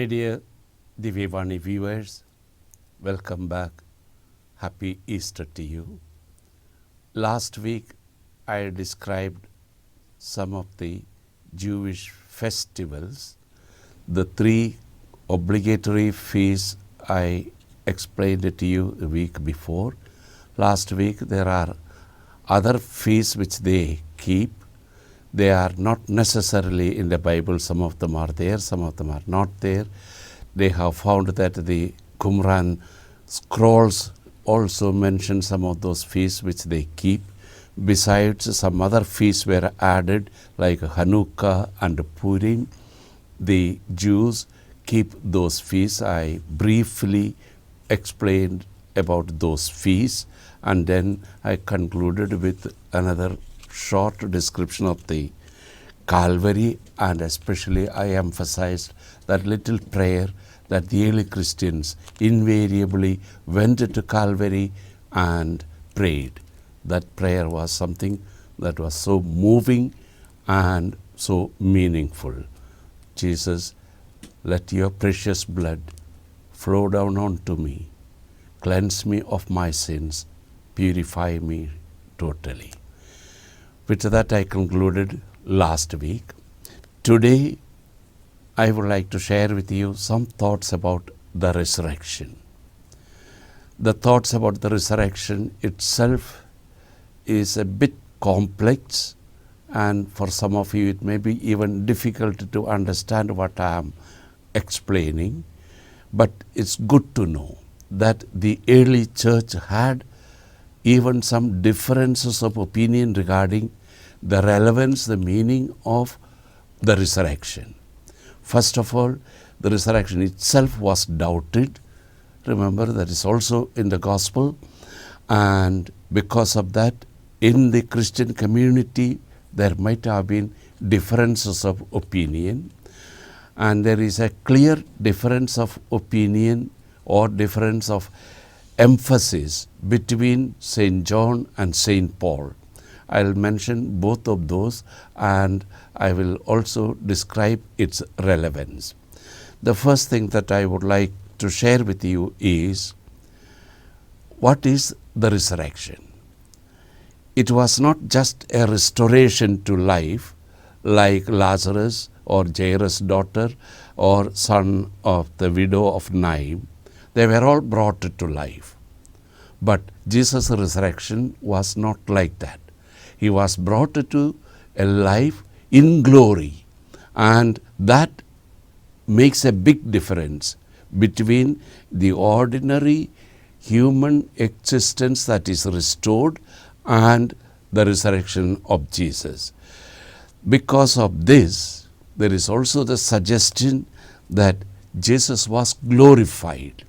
My dear Divyavani viewers, welcome back. Happy Easter to you. Last week I described some of the Jewish festivals. The three obligatory feasts I explained it to you a week before. Last week there are other feasts which they keep. They are not necessarily in the Bible. Some of them are there, some of them are not there. They have found that the Qumran scrolls also mention some of those feasts which they keep. Besides, some other feasts were added like Hanukkah and Purim. The Jews keep those feasts. I briefly explained about those feasts, and then I concluded with another short description of the Calvary, and especially I emphasized that little prayer that the early Christians invariably went to Calvary and prayed. That prayer was something that was so moving and so meaningful. Jesus, let your precious blood flow down onto me, cleanse me of my sins, purify me totally. With that I concluded last week. Today I would like to share with you some thoughts about the resurrection. The thoughts about the resurrection itself is a bit complex, and for some of you it may be even difficult to understand what I am explaining, but it's good to know that the early church had even some differences of opinion regarding the relevance, the meaning of the resurrection. First of all, the resurrection itself was doubted. Remember, that is also in the gospel, and because of that, in the Christian community, there might have been differences of opinion, and there is a clear difference of opinion or difference of emphasis between St. John and St. Paul. I'll mention both of those, and I will also describe its relevance. The first thing that I would like to share with you is, what is the resurrection? It was not just a restoration to life like Lazarus or Jairus' daughter or son of the widow of Nain. They were all brought to life. But Jesus' resurrection was not like that. He was brought to a life in glory, and that makes a big difference between the ordinary human existence that is restored and the resurrection of Jesus. Because of this, there is also the suggestion that Jesus was glorified.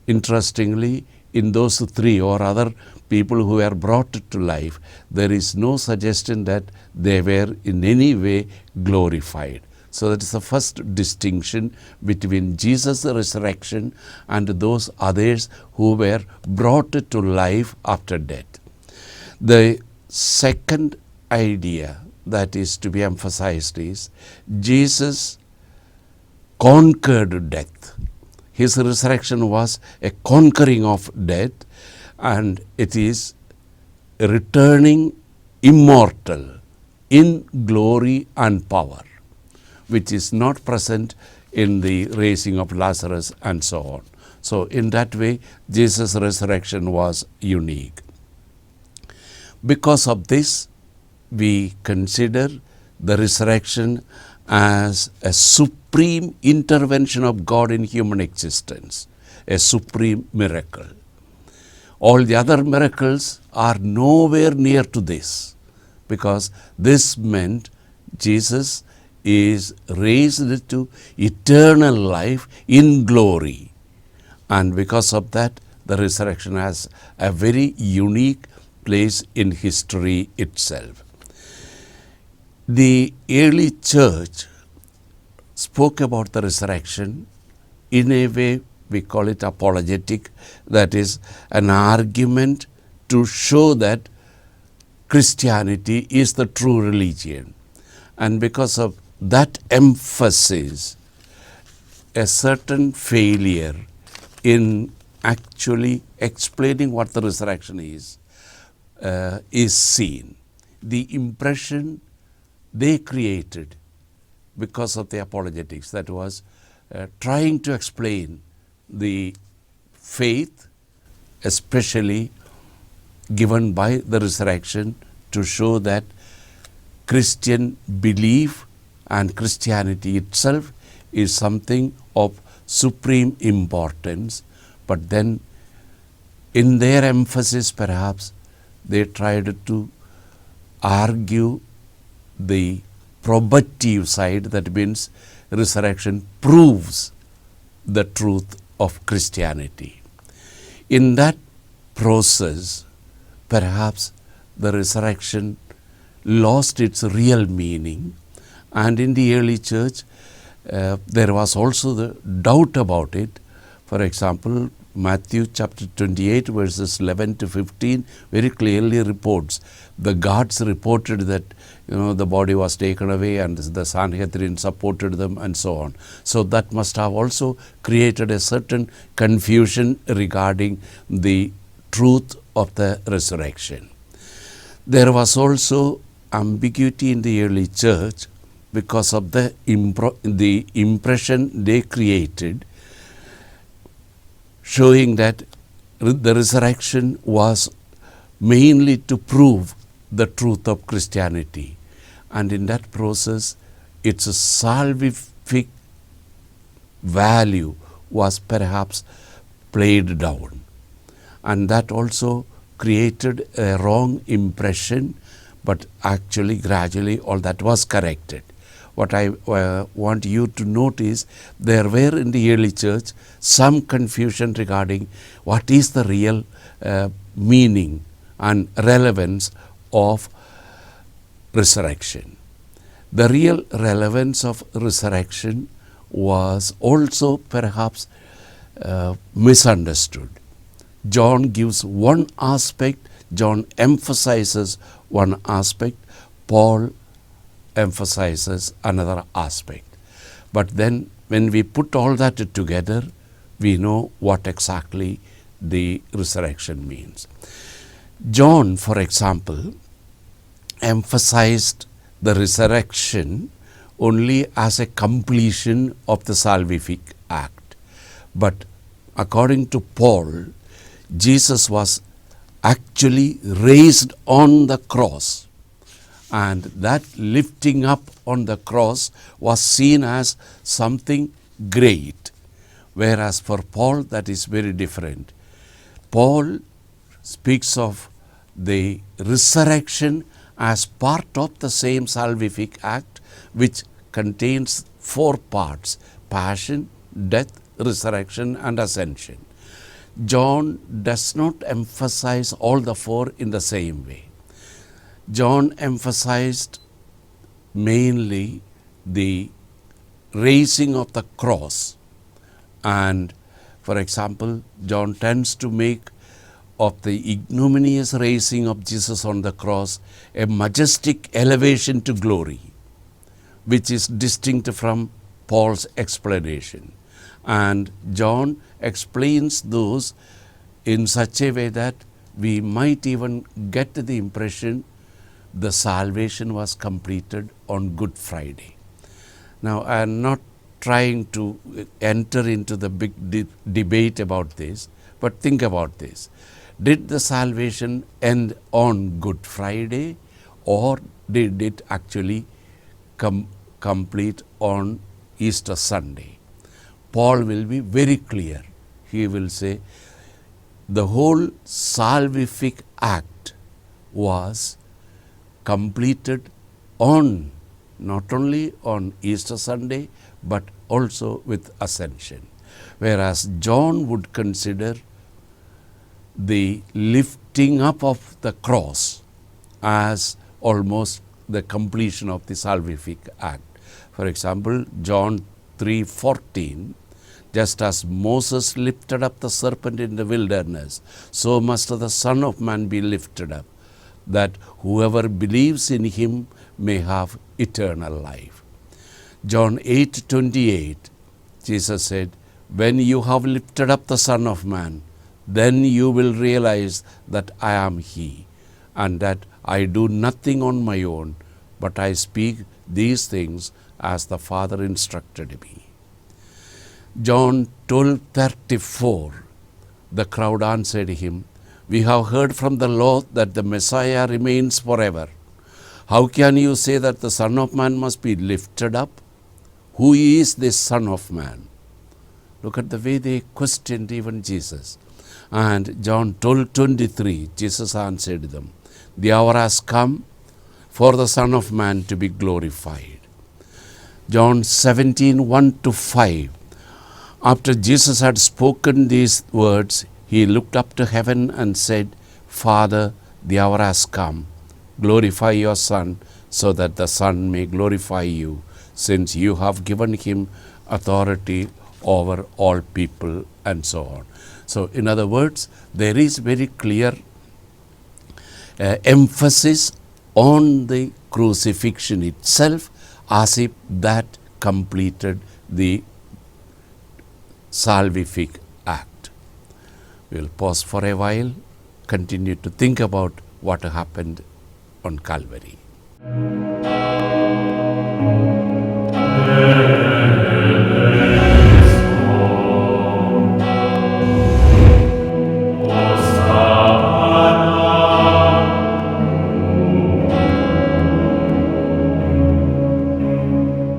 Interestingly, in those three or other people who were brought to life, there is no suggestion that they were in any way glorified. So that is the first distinction between Jesus' resurrection and those others who were brought to life after death. The second idea that is to be emphasized is Jesus conquered death. His resurrection was a conquering of death, and it is returning immortal in glory and power, which is not present in the raising of Lazarus and so on. So in that way, Jesus' resurrection was unique. Because of this, we consider the resurrection as a supreme intervention of God in human existence, a supreme miracle. All the other miracles are nowhere near to this, because this meant Jesus is raised to eternal life in glory. And because of that, the resurrection has a very unique place in history itself. The early church spoke about the resurrection in a way, we call it apologetic, that is an argument to show that Christianity is the true religion. And because of that emphasis, a certain failure in actually explaining what the resurrection is seen. The impression they created because of the apologetics, that was trying to explain the faith, especially given by the resurrection, to show that Christian belief and Christianity itself is something of supreme importance. But then in their emphasis, perhaps, they tried to argue the probative side, that means resurrection proves the truth of Christianity. In that process, perhaps the resurrection lost its real meaning, and in the early church there was also the doubt about it. For example, Matthew chapter 28 verses 11 to 15 very clearly reports, the guards reported that the body was taken away and the Sanhedrin supported them and so on. So that must have also created a certain confusion regarding the truth of the resurrection. There was also ambiguity in the early church because of the impression they created, showing that the resurrection was mainly to prove the truth of Christianity, and in that process its salvific value was perhaps played down, and that also created a wrong impression, but actually gradually all that was corrected. What I want you to note is there were in the early church some confusion regarding what is the real meaning and relevance of resurrection. The real relevance of resurrection was also perhaps misunderstood. John gives one aspect, John emphasizes one aspect, Paul emphasizes another aspect. But then when we put all that together, we know what exactly the resurrection means. John, for example, emphasized the resurrection only as a completion of the salvific act. But according to Paul, Jesus was actually raised on the cross, and that lifting up on the cross was seen as something great, whereas for Paul that is very different. Paul speaks of the resurrection as part of the same salvific act, which contains 4 parts: passion, death, resurrection and ascension. John does not emphasize all the 4 in the same way. John emphasized mainly the raising of the cross, and for example, John tends to make of the ignominious raising of Jesus on the cross a majestic elevation to glory, which is distinct from Paul's explanation. And John explains those in such a way that we might even get the impression the salvation was completed on Good Friday. Now, I am not trying to enter into the big debate about this, but think about this. Did the salvation end on Good Friday, or did it actually complete on Easter Sunday? Paul will be very clear. He will say the whole salvific act was completed on, not only on Easter Sunday, but also with ascension. Whereas John would consider the lifting up of the cross as almost the completion of the salvific act. For example, John 3:14, just as Moses lifted up the serpent in the wilderness, so must the Son of Man be lifted up, that whoever believes in him may have eternal life. John 8:28, Jesus said, when you have lifted up the Son of Man, then you will realize that I am He, and that I do nothing on my own, but I speak these things as the Father instructed me. John 12:34, the crowd answered him, we have heard from the law that the Messiah remains forever. How can you say that the Son of Man must be lifted up? Who is this Son of Man? Look at the way they questioned even Jesus. And John 12:23, Jesus answered them, the hour has come for the Son of Man to be glorified. John 17:1-5. After Jesus had spoken these words, he looked up to heaven and said, Father, the hour has come. Glorify your Son, so that the Son may glorify you, since you have given him authority over all people, and so on. So, in other words, there is very clear emphasis on the crucifixion itself, as if that completed the salvific act. We will pause for a while, continue to think about what happened on Calvary.